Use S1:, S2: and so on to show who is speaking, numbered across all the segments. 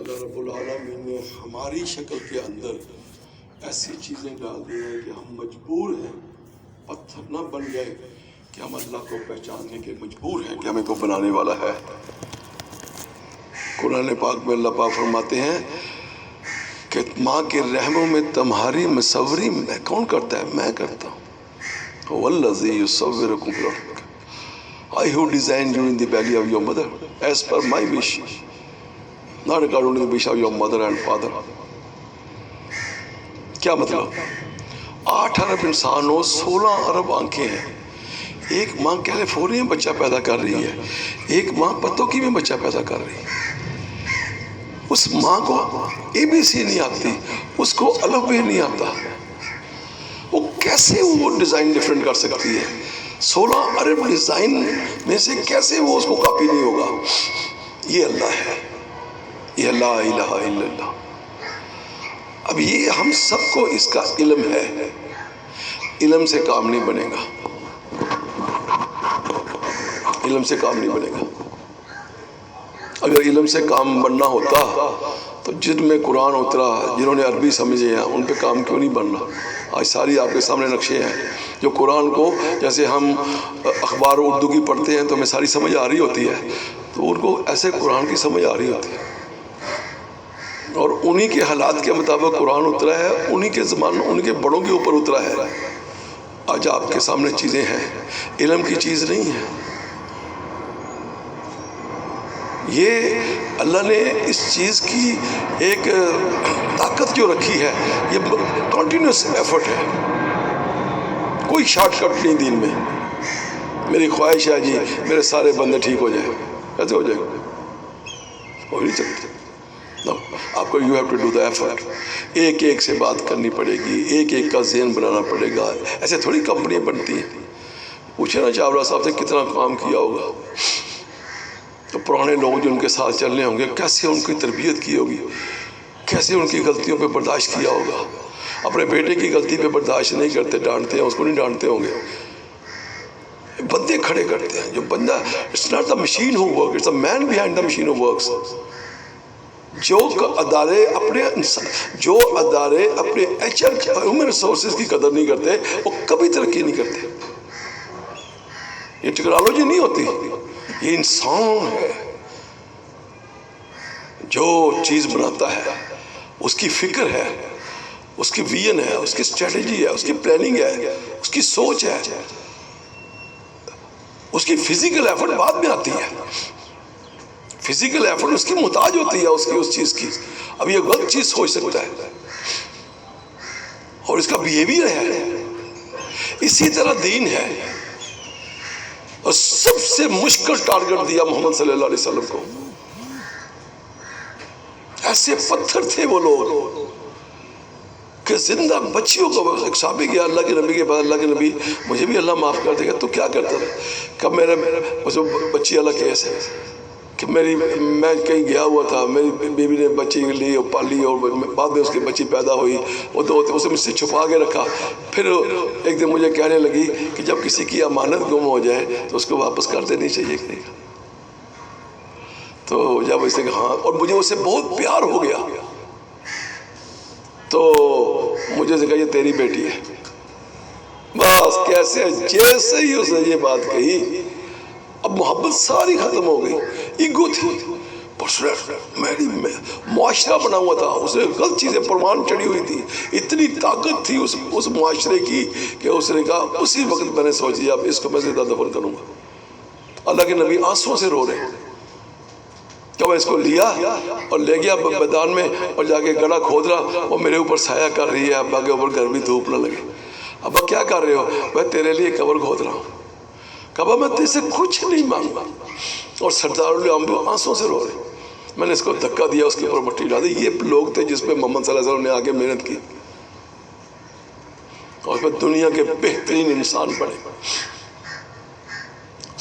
S1: اللہ رب العالمین نے ہماری شکل کے اندر ایسی چیزیں ڈال دی ہیں کہ ہم مجبور ہیں، پتھر نہ بن گئے کہ ہم اللہ کو پہچاننے کے مجبور ہیں کہ ہمیں کو بنانے والا ہے۔ قرآن پاک میں اللہ پاک فرماتے ہیں کہ ماں کے رحموں میں تمہاری مصوری میں کون کرتا ہے؟ میں کرتا ہوں۔ وَالَّذِي يُصَوِّرُكُمْ فِي الْأَرْحَامِ I who designed you in the belly of your mother as per my wish, not according to the wish of your mother and father۔ کیا مطلب؟ 8 ارب انسان ہو، 16 ارب آنکھیں ہیں، ایک ماں کیلیفورنیا میں بچہ پیدا کر رہی ہے، ایک ماں پتوکی میں بچہ پیدا کر رہی ہے۔ اس ماں کو ABC نہیں آتی، اس کو الف بھی نہیں آتا، وہ کیسے وہ ڈیزائن ڈیفرنٹ کر سکتی ہے؟ 16 ارب ڈیزائن میں سے کیسے وہ اس کو کاپی نہیں ہوگا؟ یہ اللہ ہے، یہ لا الہ الا اللہ۔ اب یہ ہم سب کو اس کا علم ہے، علم سے کام نہیں بنے گا، علم سے کام نہیں بنے گا۔ اگر علم سے کام بننا ہوتا تو جن میں قرآن اترا، جنہوں نے عربی سمجھے ہیں، ان پہ کام کیوں نہیں بننا؟ آج ساری آپ کے سامنے نقشے ہیں جو قرآن کو، جیسے ہم اخبار اردو کی پڑھتے ہیں تو ہمیں ساری سمجھ آ رہی ہوتی ہے، تو ان کو ایسے قرآن کی سمجھ آ رہی ہوتی ہے، اور انہی کے حالات کے مطابق قرآن اترا ہے، انہی کے زمانے، ان کے بڑوں کے اوپر اترا ہے۔ آج آپ کے سامنے چیزیں ہیں، علم کی چیز نہیں ہے۔ یہ اللہ نے اس چیز کی ایک طاقت جو رکھی ہے، یہ کنٹینیوس ایفرٹ ہے، کوئی شارٹ کٹ نہیں دین میں۔ میری خواہش ہے جی میرے سارے بندے ٹھیک ہو جائیں، کیسے ہو جائے گا؟ ہو نہیں سکتے۔ آپ کو you have to do the effort, ایک ایک سے بات کرنی پڑے گی، ایک ایک کا ذہن بنانا پڑے گا۔ ایسے تھوڑی کمپنیاں بنتی ہیں۔ پوچھے نا چاولہ صاحب سے کتنا کام کیا ہوگا، تو پرانے لوگ جو ان کے ساتھ چلنے ہوں گے، کیسے ان کی تربیت کی ہوگی، کیسے ان کی غلطیوں پہ برداشت کیا ہوگا۔ اپنے بیٹے کی غلطی پہ برداشت نہیں کرتے، ڈانٹتے ہیں، اس کو نہیں ڈانٹتے ہوں گے، بندے کھڑے کرتے ہیں۔ جو بندہ، it's not the machine who work, it's the man behind the machine who works. جو ادارے اپنے HR ہیومن ریسورسز کی قدر نہیں کرتے، وہ کبھی ترقی نہیں کرتے۔ یہ ٹیکنالوجی نہیں ہوتی، یہ انسان ہے جو چیز بناتا ہے، اس کی فکر ہے، اس کی ویژن ہے، اس کی اسٹریٹجی ہے، اس کی پلاننگ ہے، اس کی سوچ ہے، اس کی فزیکل ایفرٹ بعد میں آتی ہے۔ فزیکل ایفرٹ اس کی محتاج ہوتی ہے، اس چیز کی۔ اب یہ غلط چیز سوچ سکتا ہے، اور اس کا بیہیویئر ہے۔ اسی طرح دین ہے، اور سب سے مشکل ٹارگٹ دیا محمد صلی اللہ علیہ وسلم کو۔ ایسے پتھر تھے وہ لوگ کہ زندہ بچیوں کو، ایک صحابی گیا اللہ کے نبی کے پاس، اللہ کے نبی مجھے بھی اللہ معاف کر دے گا، تو کیا کرتا تھا؟ کب میرے بچی اللہ کیس ہے کہ میں کہیں گیا ہوا تھا، میری بیوی نے بچی لی اور پالی، اور بعد میں اس کی بچی پیدا ہوئی، وہ تو اسے مجھ سے چھپا کے رکھا۔ پھر ایک دن مجھے کہنے لگی کہ جب کسی کی امانت گم ہو جائے تو اس کو واپس کر دینی چاہیے کہ نہیں؟ تو جب اس نے کہا ہاں، اور مجھے اس سے بہت پیار ہو گیا، تو مجھے سے کہا یہ تیری بیٹی ہے۔ بس کیسے جیسے ہی اس نے یہ بات کہی، اب محبت ساری ختم ہو گئی۔ ایگو تھی، معاشرہ بنا ہوا تھا، اس نے غلط چیزیں پروان چڑھی ہوئی تھی، اتنی طاقت تھی اس معاشرے کی کہ اس نے کہا، اسی وقت میں نے سوچ لیا اب اس کو میں زندہ دفن کروں گا۔ اللہ کے نبی آنسوں سے رو رہے ہیں۔ جب میں اس کو لیا اور لے گیا میدان میں، اور جا کے گڑھا کھود رہا، وہ میرے اوپر سایہ کر رہی ہے، ابا کے اوپر گرمی دھوپ نہ لگے۔ ابا کیا کر رہے ہو؟ میں تیرے لیے قبر کھود رہا ہوں۔ کہا میں تجھ سے کچھ نہیں مانگا، اور سردار آنسوں سے رو رہے۔ میں نے اس کو دھکا دیا، اس کے اوپر مٹی ڈال دی۔ یہ لوگ تھے جس پہ محمد صلی اللہ علیہ وسلم نے آگے محنت کی، اور اس پہ دنیا کے بہترین انسان بنے۔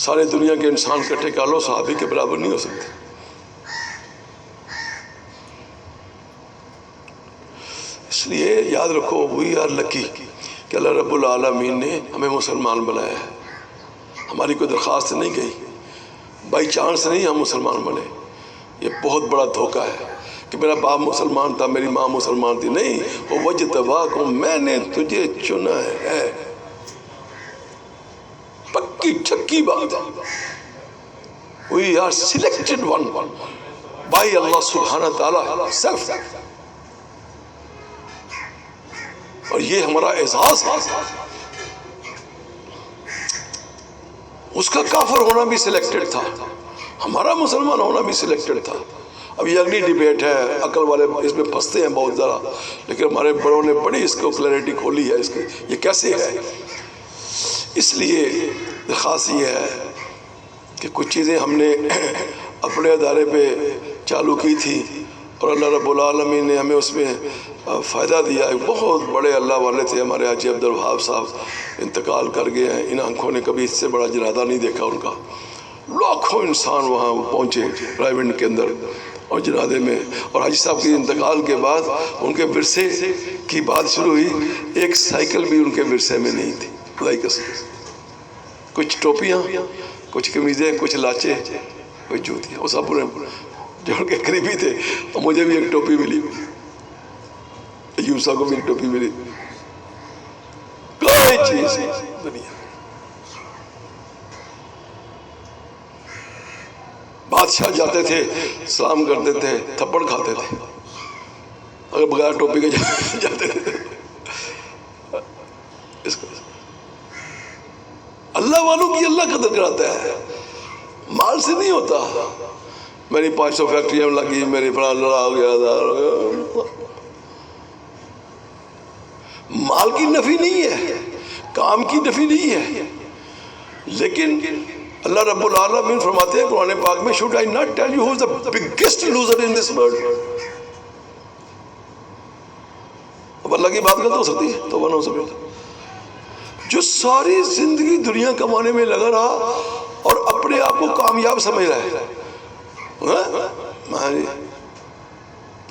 S1: سارے دنیا کے انسان کٹھے کر لو، صحابی کے برابر نہیں ہو سکتے۔ اس لیے یاد رکھو، وی آر لکی کہ اللہ رب العالمین نے ہمیں مسلمان بنایا ہے۔ ہماری کوئی درخواست نہیں گئی، بائی چانس نہیں ہم مسلمان بنے۔ یہ بہت بڑا دھوکہ ہے کہ میرا باپ مسلمان تھا، میری ماں مسلمان تھی، نہیں، وہ وجتباکم، میں نے تجھے چنا ہے، پکی چھکی بات ہے. We are selected one by Allah subhanahu wa ta'ala self. اور یہ ہمارا اعزاز ہے. اس کا کافر ہونا بھی سلیکٹڈ تھا، ہمارا مسلمان ہونا بھی سلیکٹڈ تھا. اب یہ اگلی ڈیبیٹ ہے، عقل والے اس میں پھنستے ہیں بہت ذرا، لیکن ہمارے بڑوں نے بڑی اس کو کلیئرٹی کھولی ہے، اس کی یہ کیسے ہے. اس لیے درخواست یہ ہے کہ کچھ چیزیں ہم نے اپنے ادارے پہ چالو کی تھی اور اللہ رب العالمین نے ہمیں اس میں فائدہ دیا ہے. بہت بڑے اللہ والے تھے ہمارے حاجی عبدالوہاب صاحب، انتقال کر گئے ہیں. ان آنکھوں نے کبھی اس سے بڑا جنازہ نہیں دیکھا ان کا. لاکھوں انسان وہاں پہنچے رائیونڈ کے اندر اور جنازے میں. اور حاجی صاحب کے انتقال کے بعد ان کے ورثے کی بات شروع ہوئی، ایک سائیکل بھی ان کے ورثے میں نہیں تھی. خدائی قسم، کچھ ٹوپیاں، کچھ قمیضیں، کچھ لاچے، کچھ جوتیاں. وہ سب جو ان کے قریبی تھے. اور مجھے بھی ایک ٹوپی ملی، ایوب صاحب کو بھی ایک ٹوپی ملی. کوئی چیز دنیا. بادشاہ جاتے تھے، سلام کرتے تھے، تھپڑ کھاتے تھے اگر بغیر ٹوپی کے جاتے تھے. اس کو اللہ والوں کی اللہ قدر کراتا ہے، مال سے نہیں ہوتا. میری 500 فیکٹریاں لگی، میری فلاں لڑا ہو گیا. مال کی نفی نہیں ہے، کام کی نفی نہیں ہے، لیکن اللہ رب العالمین فرماتے ہیں قرآن پاک میں should I not tell you who is the biggest loser in this world. اب اللہ کی بات غلط ہو سکتی ہے تو ہو سکتا ہے. جو ساری زندگی دنیا کمانے میں لگا رہا اور اپنے آپ کو کامیاب سمجھ رہا ہے،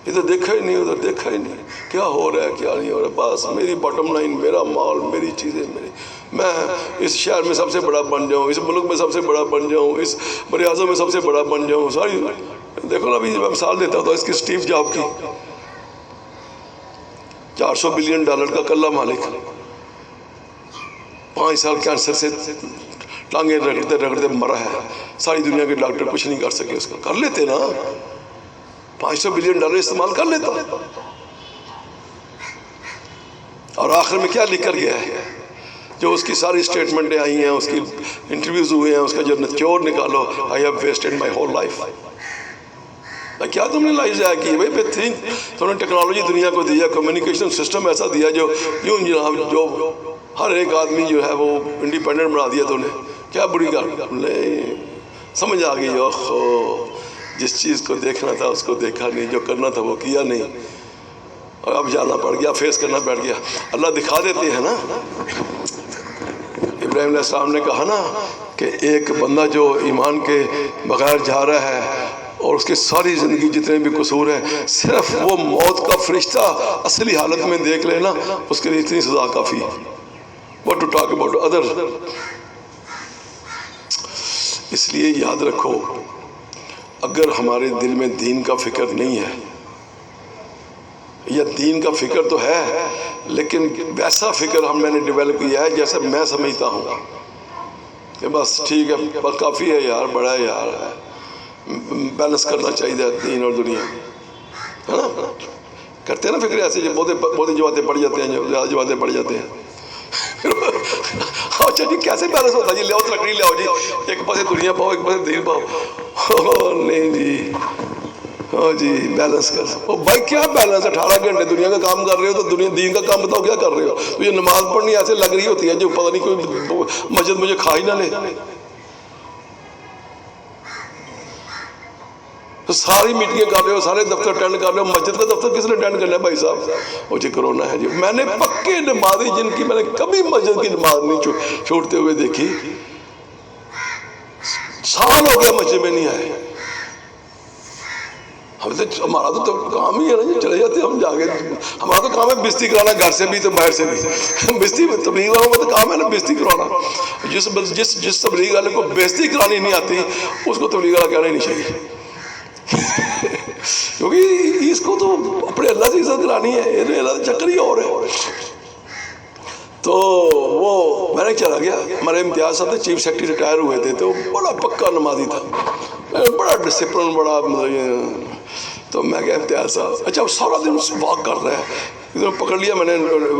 S1: ادھر دیکھا ہی نہیں، ادھر دیکھا ہی نہیں، کیا ہو رہا ہے کیا نہیں ہو رہا. بس میری باٹم لائن، میرا مال، میری چیزیں، میں اس شہر میں سب سے بڑا بن جاؤں، اس ملک میں سب سے بڑا بن جاؤں، اس بر اعظم میں سب سے بڑا بن جاؤں. ساری دیکھو نا، ابھی میں مثال دیتا ہوں اس کی اسٹیو جاب کی. $400 بلین کا کلہ مالک، 5 سال کینسر سے ٹانگیں رگڑتے رگڑتے مرا ہے. ساری دنیا کے ڈاکٹر کچھ نہیں کر سکے. اس کا کر لیتے نا، $500 بلین استعمال کر لیتا. اور آخر میں کیا لکھ کر گیا ہے؟ جو اس کی ساری اسٹیٹمنٹیں آئی ہیں، اس کی انٹرویوز ہوئے ہیں، اس کا جو نچوڑ نکالو، I have wasted my whole life. کیا تم نے لائف ضائع کی بھائی؟ بہترین تم نے ٹیکنالوجی دنیا کو دیا، کمیونیکیشن سسٹم ایسا دیا جو یوں جناب جو ہر ایک آدمی جو ہے وہ انڈیپینڈنٹ بنا دیا. تو نے کیا بری گال نہیں سمجھ آ گئی. اوہ، جس چیز کو دیکھنا تھا اس کو دیکھا نہیں، جو کرنا تھا وہ کیا نہیں، اور اب جانا پڑ گیا، فیس کرنا پڑ گیا. اللہ دکھا دیتے ہیں نا. ابراہیم علیہ السلام نے کہا نا کہ ایک بندہ جو ایمان کے بغیر جا رہا ہے اور اس کی ساری زندگی جتنے بھی قصور ہیں، صرف وہ موت کا فرشتہ اصلی حالت میں دیکھ لینا، اس کے لیے اتنی سزا کافی ہے. What to talk about others. اس لیے یاد رکھو، اگر ہمارے دل میں دین کا فکر نہیں ہے، یا دین کا فکر تو ہے لیکن ویسا فکر میں نے ڈیولپ کیا ہے جیسا میں سمجھتا ہوں کہ بس ٹھیک ہے، بس کافی ہے یار، بڑا ہے یار، بیلنس کرنا چاہیے دین اور دنیا، ہے نا. کرتے ہیں نا فکر ایسے، بہت جواتیں پڑھ جاتے ہیں، جو زیادہ جواتیں پڑھ جاتے ہیں. اچھا جی کیسے بیلنس ہوتا ہے جی؟ لیاؤ لکڑی لیاؤ جی، ایک پاسے دنیا پاؤ، ایک پاسے دین پاؤ. نہیں جی، ہاں جی بیلنس کر. بھائی کیا بیلنس؟ 18 گھنٹے دنیا کا کام کر رہے ہو تو دنیا دین کا کام بتاؤ کیا کر رہے ہو؟ تو یہ نماز پڑھنی ایسے لگ رہی ہوتی ہے جو پتہ نہیں کوئی مسجد مجھے کھا ہی نہ لے. تو ساری میٹنگیں کر رہے ہو، سارے دفتر اٹینڈ کر رہے ہو، مسجد کا دفتر کس نے اٹینڈ کرنا ہے بھائی صاحب؟ وہ جی کرونا ہے جی. میں نے پکے نمازی جن کی میں نے کبھی مسجد کی نماز نہیں چھوڑتے ہوئے دیکھی، سال ہو گیا مسجد میں نہیں آئے. ہمارا تو کام ہی ہے نا جی، چلے جاتے ہم جا کے. ہمارا تو کام ہے بستی کرانا، گھر سے بھی تو باہر سے بھی. بستی تبلیغ والوں کا تو کام ہے نا بستی کرانا. جس تبلیغ والے کو بستی کرانی نہیں آتی اس کو تبلیغ والا کہنا ہی نہیں چاہیے. کیونکہ اس کو تو اپنے اللہ سے عزت دلانی ہے، یہ اللہ کا چکر ہی اور ہے۔ تو وہ میں نے چلا گیا، ہمارے امتیاز صاحب تھے چیف سیکرٹری ریٹائر ہوئے تھے، تو بڑا پکا نمازی تھا، بڑا ڈسپلن، بڑا تو میں کہا امتیاز صاحب، اچھا سارا دن واک کر رہا ہے، ادھر پکڑ لیا میں نے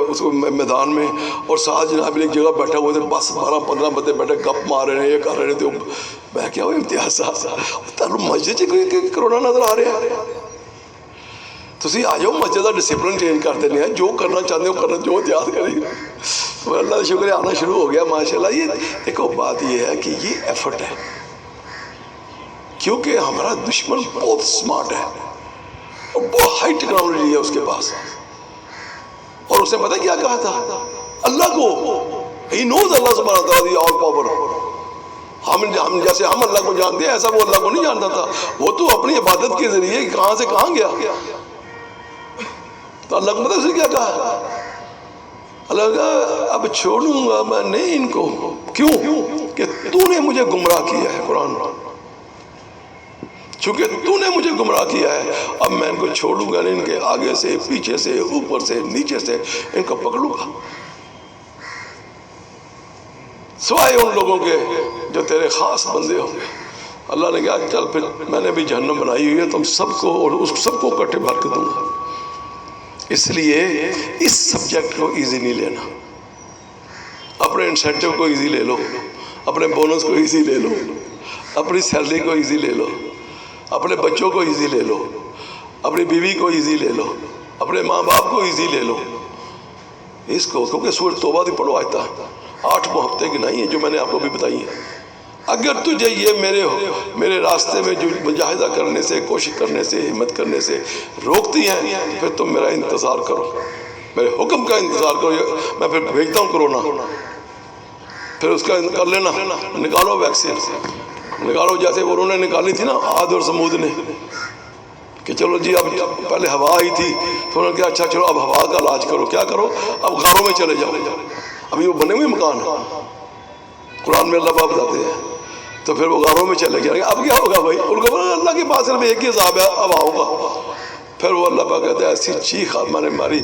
S1: اس کو میدان میں، اور ساتھ جناب ایک جگہ بیٹھا ہوئے تھے، بس 12-15 بندے بیٹھے گپ مار رہے ہیں، یہ کر رہے تھے۔ میں کیا ہوں امتیاز صاحب تمہیں مسجد کرونا نظر آ رہا ہے، تسی آ جاؤ مسجد کا ڈسپلن چینج کر دینے ہیں، جو کرنا چاہتے ہو کرنا، جو احتیاط کریں۔ اللہ کا شکر ہے آنا شروع ہو گیا ماشاءاللہ۔ یہ دیکھو بات یہ ہے کہ یہ ایفرٹ ہے، کیونکہ ہمارا دشمن بہت سمارٹ ہے اور بہت ہائی ٹیکنالوجی ہے اس کے پاس، اور اس نے پتہ کیا کہا تھا اللہ کو، ہی نوز اللہ سبحانہ وتعالی آل پاور۔ ہم جیسے ہم اللہ کو جانتے ہیں ایسا وہ اللہ کو نہیں جانتا تھا، وہ تو اپنی عبادت کے ذریعے کہاں سے کہاں گیا۔ تو اللہ کو پتہ اس نے کیا کہا، اللہ کہا اب چھوڑوں گا میں نہیں ان کو، کیوں کہ تو نے مجھے گمراہ کیا ہے، قرآن، چونکہ تو نے مجھے گمراہ کیا ہے اب میں ان کو چھوڑوں گا نہیں، ان کے آگے سے پیچھے سے اوپر سے نیچے سے ان کو پکڑوں گا، سوائے ان لوگوں کے جو تیرے خاص بندے ہوں گے۔ اللہ نے کہا چل پھر میں نے بھی جہنم بنائی ہوئی ہے، تم سب کو اور اس سب کو اکٹھے بھر کے دوں گا۔ اس لیے اس سبجیکٹ کو ایزی نہیں لینا، اپنے انسینٹیو کو ایزی لے لو، اپنے بونس کو ایزی لے لو، اپنی سیلری کو ایزی لے لو، اپنے بچوں کو ایزی لے لو، اپنی بیوی کو ایزی لے لو، اپنے ماں باپ کو ایزی لے لو اس کو، کیونکہ سورۃ توبہ دی پڑھو آیتہ 8 ہفتے کی نہیں ہے جو میں نے آپ کو بھی بتائی ہیں۔ اگر تجھے یہ میرے راستے میں جو مجاہدہ کرنے سے، کوشش کرنے سے، ہمت کرنے سے روکتی ہیں، پھر تم میرا انتظار کرو، میرے حکم کا انتظار کرو، میں پھر بھیجتا ہوں کرونا، پھر اس کا کر لینا، نکالو ویکسین، نکالو جیسے انہوں نے نکالی تھی نا عاد اور سمود نے، کہ چلو جی اب پہلے ہوا آئی تھی تو انہوں نے کہا اچھا چلو اب ہوا کا علاج کرو، کیا کرو اب غاروں میں چلے جاؤ، ابھی وہ بنے ہوئے مکان قرآن میں اللہ پاک بتاتے ہیں، تو پھر وہ غاروں میں چلے گئے، اب کیا ہوگا بھائی، ان کو بولا اللہ کے پاس صرف ایک ہی عذاب ہے اب آؤ گا، پھر وہ اللہ پاک کہتے ہیں ایسی چیخ میں نے ماری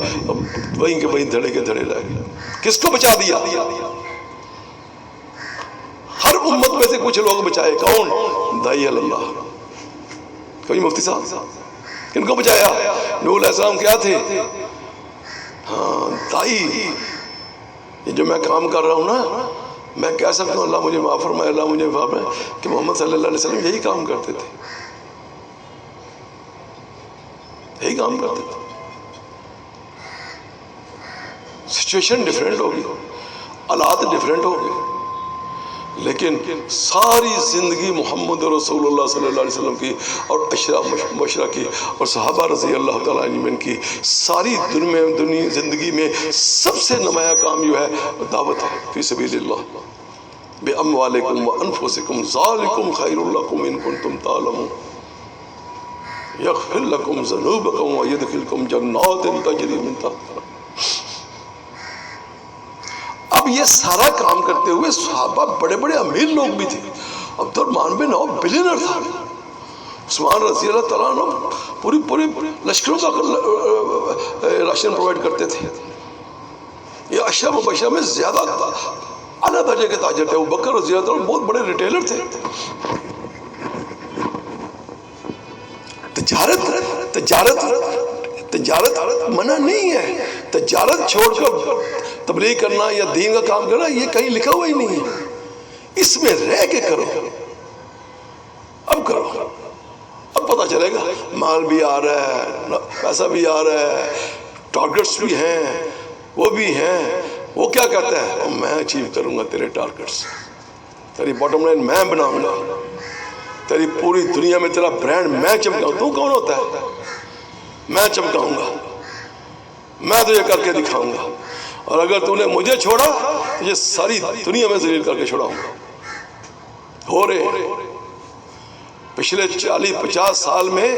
S1: وہیں کے وہیں دھڑے کے دھڑے رہ گئے۔ کس کو بچا دیا؟ ہر امت میں سے کچھ لوگ بچائے، کون؟ دائی اللہ، کوئی مفتی صاحب، کن کو بچایا؟ نوح علیہ السلام کیا تھے؟ ہاں دائی، یہ جو میں کام کر رہا ہوں نا، میں کہہ سکتا ہوں اللہ مجھے معاف فرمائے، اللہ مجھے معاف فرمائے، کہ محمد صلی اللہ علیہ وسلم یہی کام کرتے تھے، یہی کام کرتے تھے۔ سچویشن ڈیفرنٹ ہوگی، حالات ڈیفرنٹ ہو گئے، لیکن ساری زندگی محمد رسول اللہ صلی اللہ علیہ وسلم کی اور عشرہ مبشرہ کی اور صحابہ رضی اللہ تعالیٰ عنہم کی ساری دنیا زندگی میں سب سے نمایاں کام جو ہے دعوت ہے فی سبیل اللہ، بِأَمْوَالِكُمْ وَأَنفُسِكُمْ ذَلِكُمْ خَيْرٌ لَكُمْ إِن كُنتُمْ تَعْلَمُونَ يَغْفِرْ لَكُمْ ذُنُوبَكُمْ وَيُدْخِلْكُمْ جَنَّاتٍ تَجْرِي مِن تَحْتِهَا۔ اب یہ سارا کام کرتے ہوئے صحابہ بڑے بڑے امیر لوگ بھی تھے، عبد الرحمن بن عوف بلینر تھا، عثمان رضی اللہ تعالیٰ عنہ پوری لشکروں کا راشن پرووائڈ کرتے تھے، یہ عشرہ مبشرہ میں زیادہ اعلیٰ درجے کے تاجر تھے، ابو بکر رضی اللہ تعالیٰ بہت بڑے ریٹیلر تھے۔ تجارت منع نہیں ہے، تجارت چھوڑ کر تبلیغ کرنا یا دین کا کام کرنا یہ کہیں لکھا ہوا ہی نہیں ہے، اس میں رہ کے کرو، اب کرو، اب پتہ چلے گا، مال بھی آ رہا ہے، پیسہ بھی آ رہا ہے، ٹارگٹس بھی ہیں، وہ بھی ہیں، وہ کیا کہتا ہے میں اچیو کروں گا تیرے ٹارگٹس، تیری باٹم لائن میں بناؤں گا، تیری پوری دنیا میں تیرا برانڈ میں چمکاؤں، تو کون ہوتا ہے؟ میں چمکاؤں گا، میں تجھے کر کے دکھاؤں گا، اور اگر تو نے مجھے چھوڑا تو یہ ساری دنیا میں ذلیل کر کے چھوڑاؤں گا۔ ہو رہے پچھلے 40-50 سال میں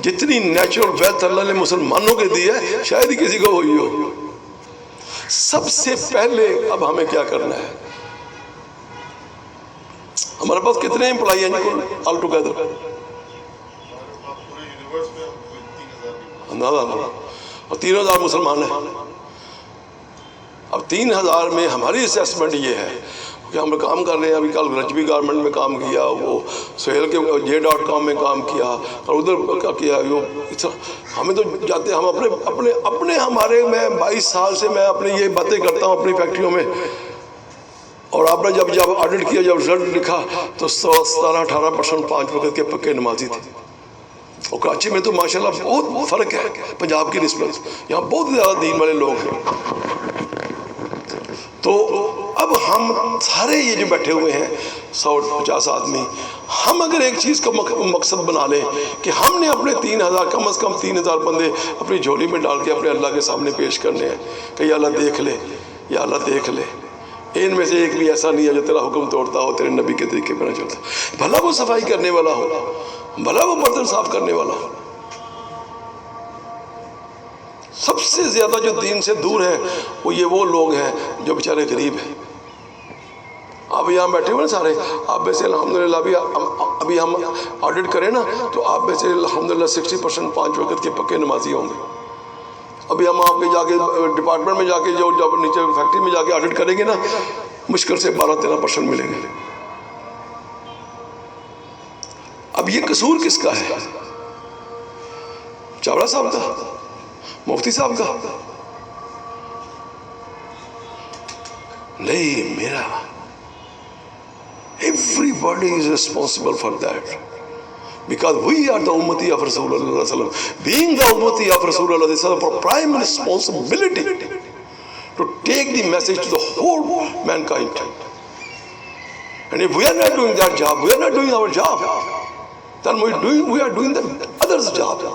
S1: جتنی نیچرل ویلتھ اللہ نے مسلمانوں کے دی ہے شاید ہی کسی کو ہوئی ہو۔ سب سے پہلے اب ہمیں کیا کرنا ہے؟ ہمارے پاس کتنے امپلائی ہیں آل ٹوگیدر؟ اندازہ کرو، اور 3000 مسلمان ہیں۔ اب 3000 میں ہماری اسیسمنٹ یہ ہے کہ ہم کام کر رہے ہیں، ابھی کل رجبی گارمنٹ میں کام کیا، وہ سہیل کے J.com میں کام کیا، اور ادھر کیا کیا، وہ ہمیں تو جاتے ہیں ہم اپنے ہمارے، میں 22 سال سے میں اپنی یہ باتیں کرتا ہوں اپنی فیکٹریوں میں، اور آپ نے جب آڈٹ کیا، جب رزلٹ لکھا تو 17-18% 5 وقت کے پکے نمازی تھے۔ اور کراچی میں تو ماشاءاللہ بہت فرق ہے پنجاب کی نسبت، یہاں بہت زیادہ دین والے لوگ ہیں۔ تو اب ہم سارے یہ جو بیٹھے ہوئے ہیں 150 آدمی، ہم اگر ایک چیز کا مقصد بنا لیں کہ ہم نے اپنے 3000 کم از کم 3000 بندے اپنی جھولی میں ڈال کے اپنے اللہ کے سامنے پیش کرنے ہیں کہ یا اللہ دیکھ لے، یا اللہ دیکھ لے، ان میں سے ایک بھی ایسا نہیں ہے جو تیرا حکم توڑتا ہو، تیرے نبی کے طریقے پہ نہ چلتا، بھلا وہ صفائی کرنے والا ہو، بھلا وہ برتن صاف کرنے والا ہو۔ سب سے زیادہ جو دین سے دور ہے وہ لوگ ہیں جو بیچارے غریب ہیں۔ آپ یہاں بیٹھے ہوئے نا سارے، آپ میں سے الحمدللہ ابھی ہم آڈٹ کریں نا تو آپ میں سے الحمدللہ 60% 5 وقت کے پکے نمازی ہوں گے۔ ابھی ہم آپ کے جا کے ڈپارٹمنٹ میں جا کے جو نیچے فیکٹری میں جا کے آڈٹ کریں گے نا، مشکل سے 12-13% ملیں گے۔ اب یہ قصور کس کا ہے؟ چاولہ صاحب کا؟ مفتی صاحب کا؟ نہیں، میرا۔ Everybody is responsible for that, because we are the ummati of Rasulullah sallallahu alaihi wasallam. Being the ummati of Rasulullah, this is our prime responsibility to take the message to the whole mankind. And if we are not doing that job, we are not doing our job, then we are doing the other's job.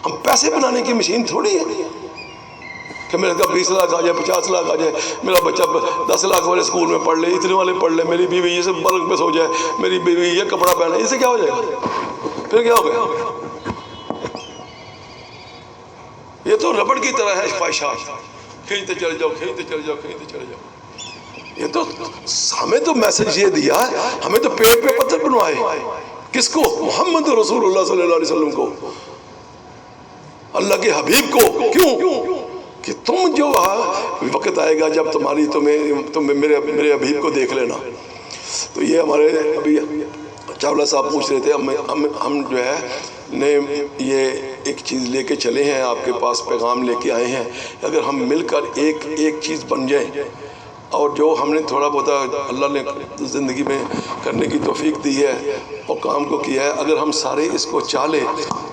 S1: ہم پیسے بنانے کی machine تھوڑی ہے کہ میرے کا 20 لاکھ آ جائے، 50 لاکھ آ جائے، میرا بچہ 10 لاکھ والے اسکول میں پڑھ لے، اتنے والے پڑھ لے، میری بیوی یہ سب بلک پہ سو جائے، میری بیوی یہ کپڑا پہنے، اس سے کیا ہو جائے گا؟ پھر کیا ہو گیا؟ یہ تو ربڑ کی طرح ہے خواہشات، کھینچتے چلے جاؤ، کھینچتے چلے جاؤ، کھینچتے چلے جاؤ۔ یہ تو ہمیں تو میسج یہ دیا، ہمیں تو پیڑ پہ پتھر بنوائے، کس کو؟ محمد رسول اللہ صلی اللہ علیہ وسلم کو، اللہ کے حبیب کو۔ کیوں؟ کہ تم جو وقت آئے گا جب تم میرے حبیب کو دیکھ لینا۔ تو یہ ہمارے ابھی چاولہ صاحب پوچھ رہے تھے، ہم جو ہے نے یہ ایک چیز لے کے چلے ہیں، آپ کے پاس پیغام لے کے آئے ہیں، اگر ہم مل کر ایک چیز بن جائیں، اور جو ہم نے تھوڑا بہت اللہ نے زندگی میں کرنے کی توفیق دی ہے اور کام کو کیا ہے، اگر ہم سارے اس کو چاہ لیں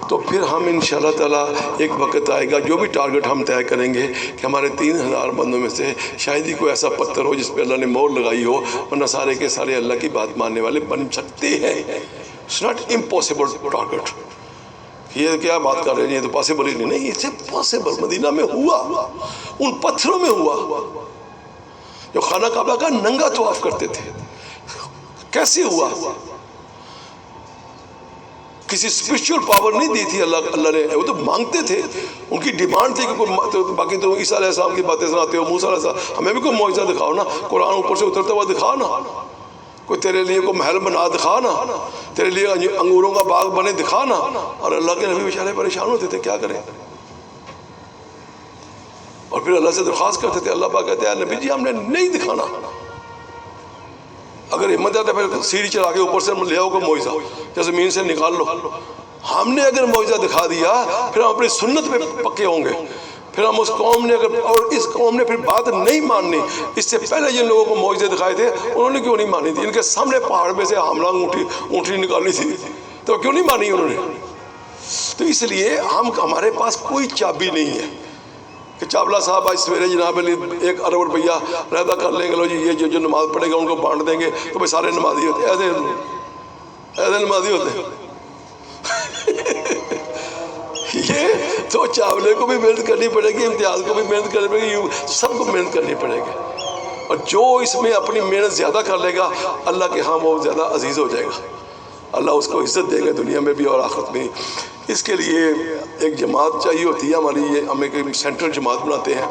S1: تو پھر ہم انشاءاللہ تعالیٰ ایک وقت آئے گا، جو بھی ٹارگٹ ہم طے کریں گے کہ ہمارے 3000 بندوں میں سے شاید ہی کوئی ایسا پتھر ہو جس پہ اللہ نے مہر لگائی ہو، ورنہ سارے کے سارے اللہ کی بات ماننے والے بن سکتے ہیں۔ It's not impossible target. یہ کیا بات کر رہے ہیں، یہ تو پاسبل ہی نہیں، اس سے پاسبل مدینہ میں ہوا، ان پتھروں میں ہوا جو خانہ کعبہ کا ننگا طواف کرتے تھے۔ کیسے ہوا؟ کسی اسپرچول پاور نہیں دی تھی اللہ نے، وہ تو مانگتے تھے، ان کی ڈیمانڈ تھی کہ باقی تو عیسیٰ علیہ السلام کی باتیں سناتے ہو، موسیٰ علیہ السلام، ہمیں بھی کوئی معجزہ دکھاؤ نا، قرآن اوپر سے اترتا ہوا دکھا نا، کوئی تیرے لیے کوئی محل بنا دکھا نا، تیرے لیے انگوروں کا باغ بنے دکھا نا۔ اور اللہ کے نبی بیچارے پریشان ہوتے تھے، کیا کریں؟ اور پھر اللہ سے درخواست کرتے تھے، اللہ پاک کہتے ہیں نبی جی ہم نے نہیں دکھانا، اگر ہمت ہے تو پھر سیڑھی چلا کے اوپر سے لے آؤ کوئی معجزہ یا زمین سے نکال لو۔ ہم نے اگر معجزہ دکھا دیا پھر ہم اپنی سنت پہ پکے ہوں گے، پھر ہم اس قوم نے اور اس قوم نے پھر بات نہیں ماننی۔ اس سے پہلے جن لوگوں کو معجزے دکھائے تھے انہوں نے کیوں نہیں مانی تھی؟ ان کے سامنے پہاڑ میں سے حاملہ اونٹنی نکالنی تھی تو کیوں نہیں مانی انہوں نے؟ تو اس لیے ہمارے پاس کوئی چابی نہیں ہے کہ چاولہ صاحب آج سویرے جناب علی 1 ارب روپیہ رہتا کر لیں گے، لو جی یہ جو نماز پڑھے گا ان کو بانٹ دیں گے، تو بھائی سارے نمازی ہوتے ایسے نمازی ہوتے ہیں۔ یہ تو چاولے کو بھی محنت کرنی پڑے گی، امتیاز کو بھی محنت کرنی پڑے گی، سب کو محنت کرنی پڑے گی، اور جو اس میں اپنی محنت زیادہ کر لے گا اللہ کے ہاں وہ زیادہ عزیز ہو جائے گا، اللہ اس کو عزت دے گا دنیا میں بھی اور آخرت میں۔ اس کے لیے ایک جماعت چاہیے ہوتی ہے ہماری، یہ ہم ایک سینٹرل جماعت بناتے ہیں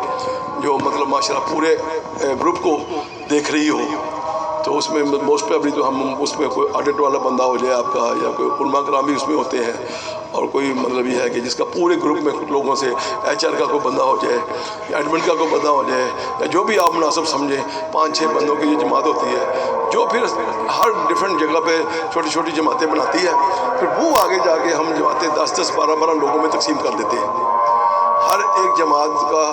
S1: جو مطلب ماشاءاللہ پورے گروپ کو دیکھ رہی ہو، تو اس میں موسٹ پرابلی تو ہم اس میں کوئی آڈٹ والا بندہ ہو جائے آپ کا، یا کوئی علماء کرام بھی اس میں ہوتے ہیں، اور کوئی مطلب یہ ہے کہ جس کا پورے گروپ میں کچھ لوگوں سے ایچ آر کا کوئی بندہ ہو جائے یا ایڈمن کا کوئی بندہ ہو جائے، یا جو بھی آپ مناسب سمجھیں، 5-6 بندوں کی یہ جماعت ہوتی ہے جو پھر ہر ڈفرینٹ جگہ پہ چھوٹی چھوٹی جماعتیں بناتی ہے، پھر وہ آگے جا کے ہم جماعتیں 10-10 12-12 لوگوں میں تقسیم کر دیتے ہیں۔ ہر ایک جماعت کا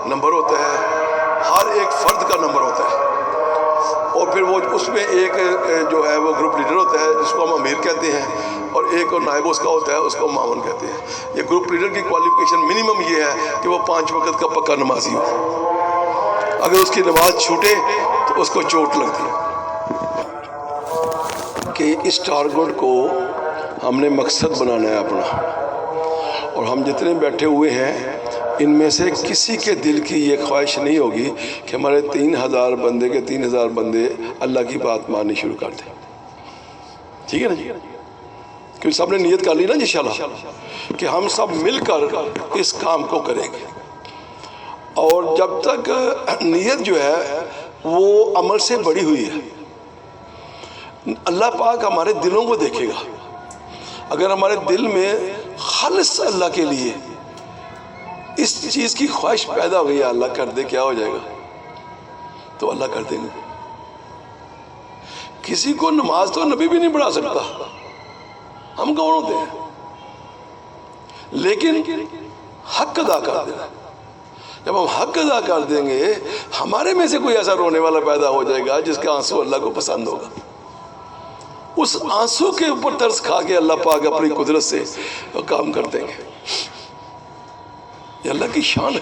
S1: نمبر ہوتا ہے، ہر ایک فرد کا نمبر ہوتا ہے، اور پھر وہ اس میں ایک جو ہے وہ گروپ لیڈر ہوتا ہے جس کو ہم امیر کہتے ہیں، اور ایک نائب اس کا ہوتا ہے، اس کو معاون کہتے ہیں۔ یہ گروپ لیڈر کی کوالیفیکیشن منیمم یہ ہے کہ وہ 5 وقت کا پکا نمازی ہو، اگر اس کی نماز چھوٹے تو اس کو چوٹ لگتی ہے۔ کہ اس ٹارگٹ کو ہم نے مقصد بنانا ہے اپنا، اور ہم جتنے بیٹھے ہوئے ہیں ان میں سے کسی کے دل کی یہ خواہش نہیں ہوگی کہ ہمارے 3000 بندے کے 3000 بندے اللہ کی بات ماننی شروع کر دیں، ٹھیک ہے نا جی؟ کیونکہ سب نے نیت کر لی نا انشاءاللہ کہ ہم سب مل کر اس کام کو کریں گے، اور جب تک نیت جو ہے وہ عمل سے بڑی ہوئی ہے، اللہ پاک ہمارے دلوں کو دیکھے گا۔ اگر ہمارے دل میں خالص اللہ کے لیے اس چیز کی خواہش پیدا ہو گئی، اللہ کر دے، کیا ہو جائے گا؟ تو اللہ کر دیں گے۔ کسی کو نماز تو نبی بھی نہیں پڑھا سکتا، ہم کون ہوتے ہیں؟ لیکن حق ادا کر دینا، جب ہم حق ادا کر دیں گے، ہمارے میں سے کوئی ایسا رونے والا پیدا ہو جائے گا جس کا آنسو اللہ کو پسند ہوگا۔ اس آنسو کے اوپر ترس کھا کے اللہ پاک اپنی قدرت سے کام کر دیں گے۔ یہ اللہ کی شان ہے۔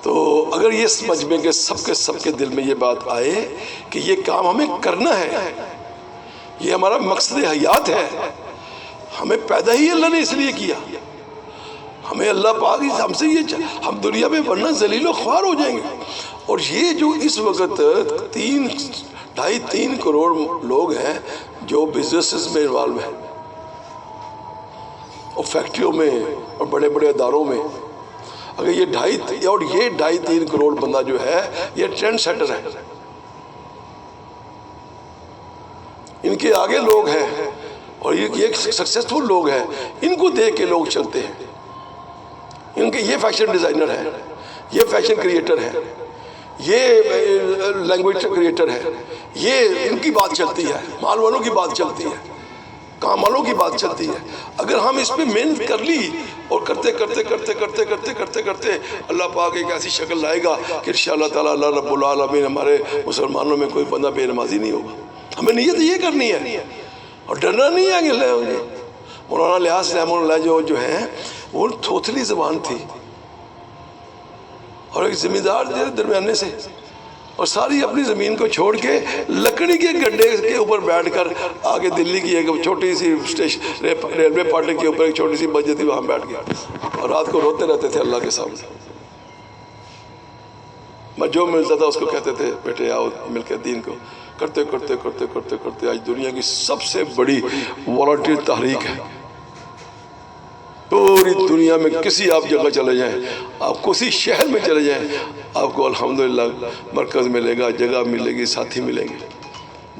S1: تو اگر یہ سمجھ میں کہ سب کے دل میں یہ بات آئے کہ یہ کام ہمیں کرنا ہے، یہ ہمارا مقصد حیات ہے، ہمیں پیدا ہی اللہ نے اس لیے کیا، ہمیں اللہ پاک ہم سے یہ ہم دنیا میں ورنہ ذلیل و خوار ہو جائیں گے۔ اور یہ جو اس وقت 2.5-3 کروڑ لوگ ہیں جو بزنسز میں انوالو ہیں، اور فیکٹریوں میں اور بڑے بڑے اداروں میں، اگر یہ 2.5-3 کروڑ بندہ جو ہے یہ ٹرینڈ سیٹر ہے، ان کے آگے لوگ ہیں اور یہ سکسیسفل لوگ ہیں، ان کو دیکھ کے لوگ چلتے ہیں، ان کے یہ فیشن ڈیزائنر ہے، یہ فیشن کریٹر ہے، یہ لینگویج کریٹر ہے، یہ ان کی بات چلتی ہے، مال والوں کی بات چلتی ہے، کام والوں کی بات چلتی ہے۔ اگر ہم اس پہ محنت کر لی اور کرتے اللہ پاک ایک ایسی شکل لائے گا کہ انشاءاللہ تعالیٰ اللہ رب العالمین ہمارے مسلمانوں میں کوئی بندہ بے نمازی نہیں ہوگا۔ ہمیں نیت یہ کرنی ہے اور ڈرنا نہیں ہے کہ مولانا لیاس رحمہ اللہ جو ہیں وہ تھوتھلی زبان تھی اور ایک زمیندار درمیانے سے، اور ساری اپنی زمین کو چھوڑ کے لکڑی کے گڈھے کے اوپر بیٹھ کر آگے دلی کی ایک چھوٹی سی ریلوے پاٹی کے اوپر ایک چھوٹی سی مسجد تھی، وہاں بیٹھ گیا اور رات کو روتے رہتے تھے اللہ کے سامنے۔ میں جو ملتا تھا اس کو کہتے تھے بیٹے آؤ مل کے دین کو، کرتے آج دنیا کی سب سے بڑی والنٹیئر تحریک ہے۔ پوری دنیا میں کسی آپ جگہ چلے جائیں، آپ کسی شہر میں چلے جائیں، آپ کو الحمدللہ مرکز ملے گا، جگہ ملے گی، ساتھی ملیں گے،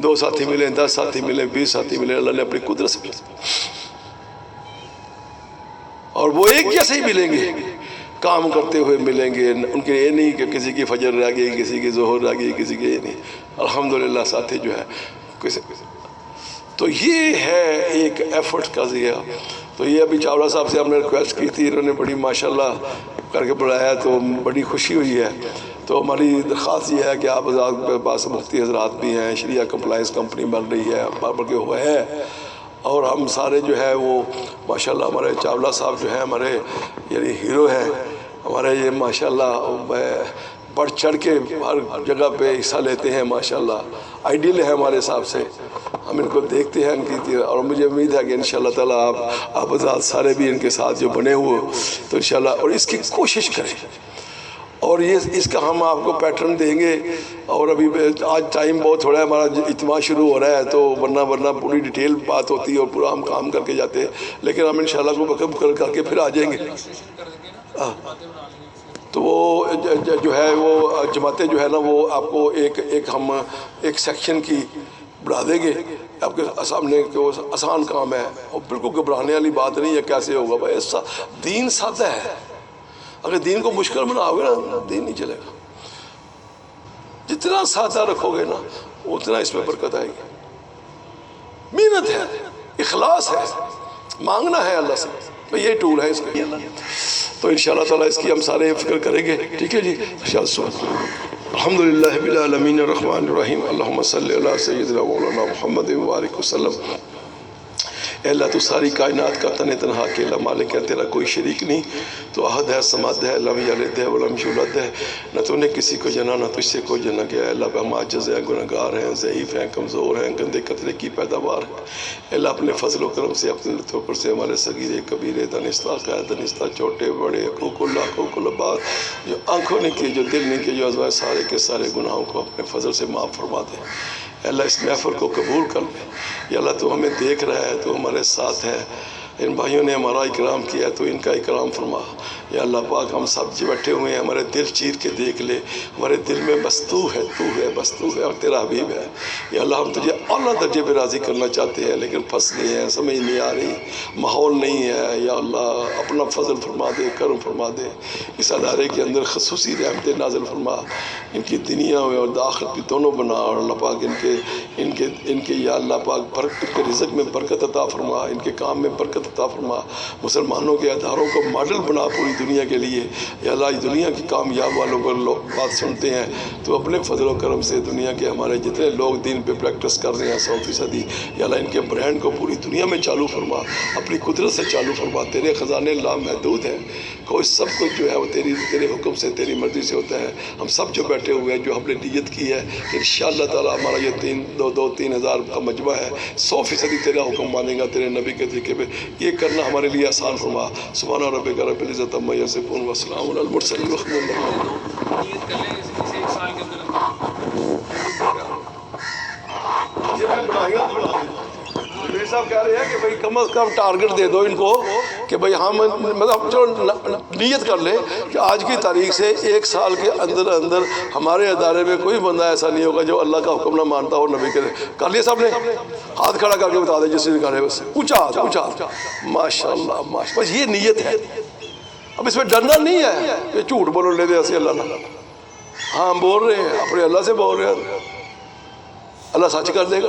S1: 2 ساتھی ملیں، 10 ساتھی ملیں، 20 ساتھی ملیں، اللہ نے اپنی قدرت سے ملے، اور وہ ایک جیسے ہی ملیں گے، کام کرتے ہوئے ملیں گے، ان کے یہ نہیں کہ کسی کی فجر رہ گئی، کسی کی ظہر رہ گئی، کسی کی یہ نہیں، الحمدللہ ساتھی جو ہے تو یہ ہے ایک ایفرٹ کا ذریعہ۔ تو یہ ابھی چاولہ صاحب سے ہم نے ریکویسٹ کی تھی، انہوں نے بڑی ماشاءاللہ کر کے بڑھایا، تو بڑی خوشی ہوئی ہے۔ تو ہماری درخواست یہ ہے کہ آپ حضرات کے پاس مفتی حضرات بھی ہیں، شریعہ کمپلائنس کمپنی بن رہی ہے، بلکہ ہوا ہے، اور ہم سارے جو ہے وہ ماشاءاللہ ہمارے چاولہ صاحب جو ہیں ہمارے یعنی ہیرو ہیں ہمارے، یہ ماشاءاللہ بڑھ چڑھ کے ہر جگہ پہ حصہ لیتے ہیں، ماشاءاللہ آئیڈیل ہے ہمارے حساب سے، ہم ان کو دیکھتے ہیں ان کی، اور مجھے امید ہے کہ انشاءاللہ تعالیٰ آپ حضرات سارے بھی ان کے ساتھ جو بنے ہوئے تو انشاءاللہ اور اس کی کوشش کریں، اور یہ اس کا ہم آپ کو پیٹرن دیں گے۔ اور ابھی آج ٹائم بہت تھوڑا ہے، ہمارا اجتماع شروع ہو رہا ہے، تو ورنہ پوری ڈیٹیل بات ہوتی ہے اور پورا ہم کام کر کے جاتے ہیں، لیکن ہم انشاءاللہ کو وقف کر کے پھر آ جائیں گے۔ تو وہ جو ہے وہ جماعتیں جو ہے نا وہ آپ کو ہم ایک سیکشن کی بڑھا دیں گے آپ کے سامنے کہ وہ آسان کام ہے اور بالکل گھبرانے والی بات نہیں ہے کیسے ہوگا بھائی ایسا دین سادہ ہے اگر دین کو مشکل بناؤ گے نا دین نہیں چلے گا جتنا سادہ رکھو گے نا اتنا اس میں برکت آئے گی محنت ہے اخلاص ہے مانگنا ہے اللہ سے تو یہ ٹول ہے اس کا تو انشاءاللہ تعالیٰ اس کی ہم سارے فکر کریں گے ٹھیک ہے جی الحمدللہ رب العالمین الرحمن الرحیم اللہم صلی علی سیدنا مولانا محمد وبارک وسلم اے اللہ تو ساری کائنات کا تن تنہا اکیلا مالک ہے تیرا کوئی شریک نہیں تو احد ہے صمد ہے لم یلد ہے ولم یولد ہے نہ تو نے کسی کو جنا نہ تجھ سے کوئی جنا گیا ہے اللہ پہ ہم عاجز ہیں گنہگار ہیں ضعیف ہیں کمزور ہیں گندے قطرے کی پیداوار ہے اے اللہ اپنے فضل و کرم سے اپنے لطف پر سے ہمارے صغیرے کبیرے دانستہ قائد دانستہ چھوٹے بڑے حقوق اللہ حقوق العباد جو آنکھوں نے کی جو دل نے کی جو ازوائے سارے کے سارے گناہوں کو اپنے فضل سے معاف فرما دے اے اللہ اس محفل کو قبول کر لے یا اللہ تو ہمیں دیکھ رہا ہے تو ہمارے ساتھ ہے ان بھائیوں نے ہمارا اکرام کیا تو ان کا اکرام فرما یا اللہ پاک ہم سب جو بیٹھے ہوئے ہیں ہمارے دل چیر کے دیکھ لے ہمارے دل میں بس تو ہے بس تو ہے اور تیرا حبیب ہے یا اللہ ہم تجھے اعلیٰ درجے پہ راضی کرنا چاہتے ہیں لیکن پھنس گئے ہیں سمجھ نہیں آ رہی ماحول نہیں ہے یا اللہ اپنا فضل فرما دے کرم فرما دے اس ادارے کے اندر خصوصی رحمت نازل فرما ان کی دنیا میں اور آخرت بھی دونوں بنا اور اللہ پاک ان کے یا اللہ پاک برکت کے رزق میں برکت عطا فرما ان کے کام میں برکت عطا فرما مسلمانوں کے اداروں کو ماڈل بنا پوری دنیا کے لیے یا اللہ اس دنیا کی کامیاب والوں کو لوگ بات سنتے ہیں تو اپنے فضل و کرم سے دنیا کے ہمارے جتنے لوگ دین پہ پریکٹس کر رہے ہیں 100%، یا اللہ ان کے برانڈ کو پوری دنیا میں چالو فرما اپنی قدرت سے چالو فرما تیرے خزانے لامحدود ہیں کوئی سب کچھ جو ہے وہ تیرے حکم سے تیری مرضی سے ہوتا ہے ہم سب جو بیٹھے ہوئے ہیں جو ہم نے نیت کی ہے کہ انشاءاللہ تعالی ہمارا یہ 3 ہزار کا مجمع ہے 100% تیرا حکم مانے گا تیرے نبی کے طریقے پہ یہ کرنا ہمارے لیے آسان فرما سبحان ربک رب العزت عما یصفون وسلام علی المرسلین والحمد للہ میرے صاحب کہہ رہے ہیں کہ بھئی کم از کم ٹارگٹ دے دو ان کو کہ بھئی ہم مطلب چلو نیت کر لیں کہ آج کی تاریخ سے 1 سال کے اندر ہمارے ادارے میں کوئی بندہ ایسا نہیں ہوگا جو اللہ کا حکم نہ مانتا ہو نبی کے کر لیا صاحب نے ہاتھ کھڑا کر کے بتا دیں جس نے کہا ہے بس اونچا ماشاءاللہ بس یہ نیت ہے اب اس میں ڈرنا نہیں ہے کہ جھوٹ بولو لے دے ایسے اللہ نہ ہاں ہم بول رہے ہیں اپنے اللہ سے بول رہے ہیں اللہ سچ کر دے گا